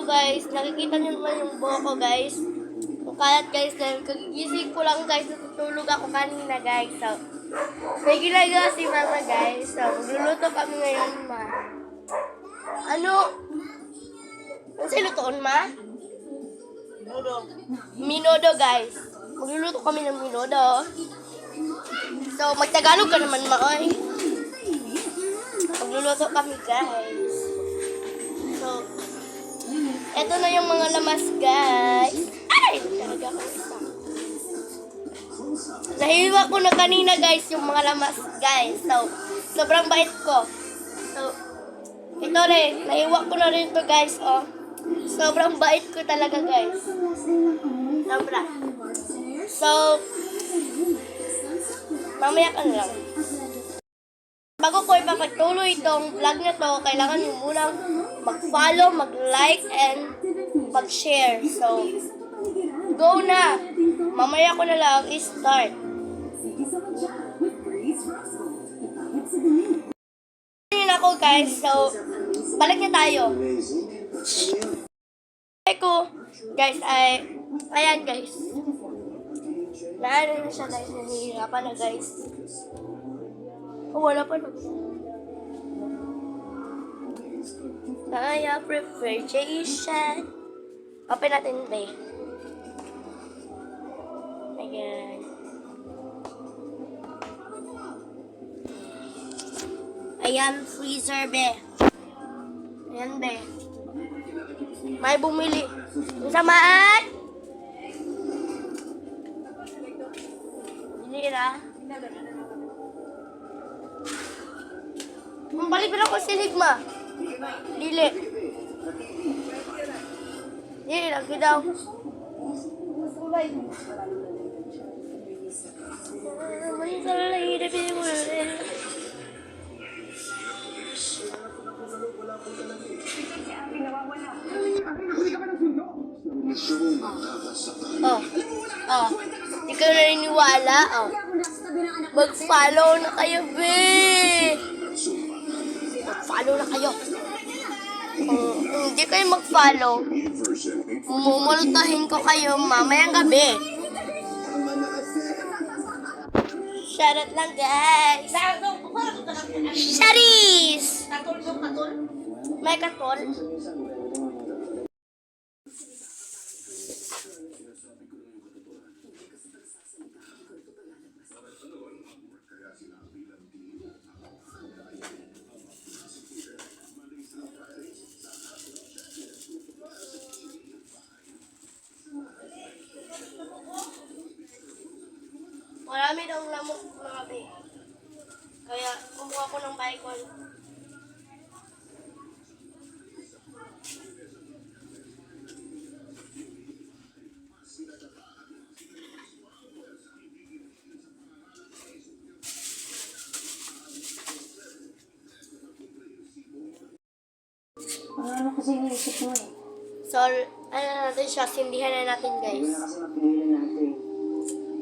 guys, nakikita nyo naman yung buhok ko guys. Ang kalat guys, dahil kagigising ko lang guys, natutulog ako kanina guys. So, may ginagawa si mama guys. So, magluluto kami ngayon ma. Ano? Ano sa'yo lutoon ma? Minodo guys. Magluluto kami ng minodo. So, magtagalog ka naman ma oy. Magluluto kami guys. So, eto na yung mga lamas guys. Ay! Talaga ako isa. Nahiwa ko na kanina guys yung mga lamas guys. So, sobrang bait ko. So, ito rin. Nahiwa ko na rin to guys. Oh. Sobrang bait ko talaga guys. Sobra. So, mamaya ka na lang. Bago ko ipapagtuloy itong vlog na to, kailangan nyo munang mag-follow, mag-like, and mag-share. So, go na! Mamaya ko na lang i-start. Yun ako guys, so, balik na tayo. Guys, ayan guys. Naano na siya guys, nahihirapan na guys. Oh, wala pa na. I prefer Jason. Open natin ba? Ayan. Ayan, freezer be. Ayan be. May bumili. Samaan! Hindi na. Balik na ako si Ligma. Dili. Dili, lagi daw. Oh. Hindi ka naniniwala. Oh. Mag-follow na kayo, be. Mag-follow na kayo. Hindi kayo mag-follow, mumultahin ko kayo mamayang gabi. Shoutout lang guys. Sharis! May katol? Marami daw lamok mga be. Kaya kumuha ko ng bacon. Ano kasi iniisip mo eh? So, ano natin siya, sindihan na natin guys. Hindi na kasi napigilan natin.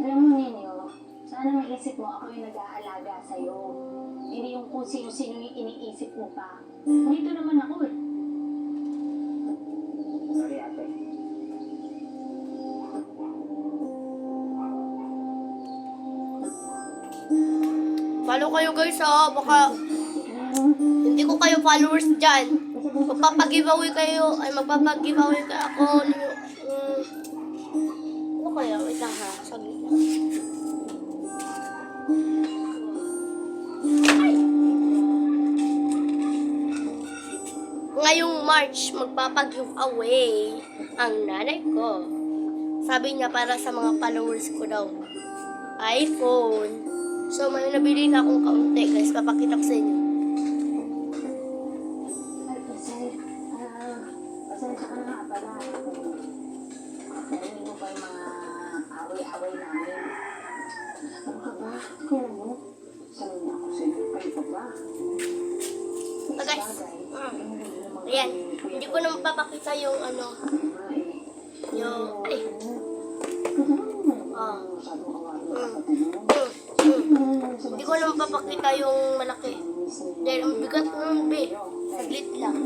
Alam mo, Ninyo, sana maisip mo ako yung nag-aalaga sa'yo. Hindi yung kung sino-sino yung iniisip mo pa. Dito naman ako eh. Sorry, ate. Follow kayo guys ha, baka hindi ko kayo followers dyan. Magpapag-giveaway kayo, ay magpapag-giveaway kayo ako. Ano kaya? Wait lang ha, saglit lang. Ngayong March, magpapag-giveaway ang nanay ko. Sabi niya para sa mga followers ko daw, iPhone. So, may nabili na akong kaunti guys. Papakita ko sa inyo. Pasensya ka na nga pala. Narinig mo ba yung mga away-away namin? Ano ka ba? Kaya mo? Sanay na ako sa'yo. Kayo pa ba? So guys, ayan. Hindi ko na mapapakita yung ano. Yung, ay. Hindi ko na mapapakita yung malaki. Dahil ang bigat ng be. Saglit lang.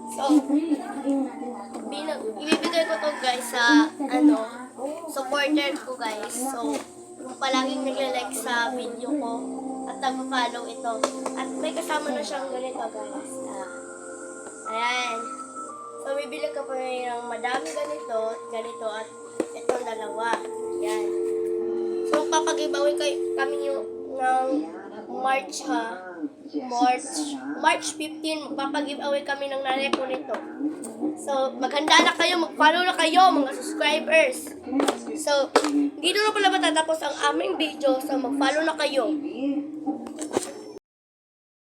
So, Siyempre, ayun natin lahat. ibibigay ko to guys sa, supporter ko guys. So, palaging nagla-like sa video ko at nagpa-follow ito. At may kasama na siyang ganito guys. Ayan. So, bibili ka pa ng madami ganito at itong dalawa. Ayan. So, papag-giveaway kami yung ng March March 15, magpapag-giveaway kami ng nanay ko nito. So, maghanda na kayo, mag-follow na kayo mga subscribers. So, dito na pala matatapos ang aming video. So, mag-follow na kayo.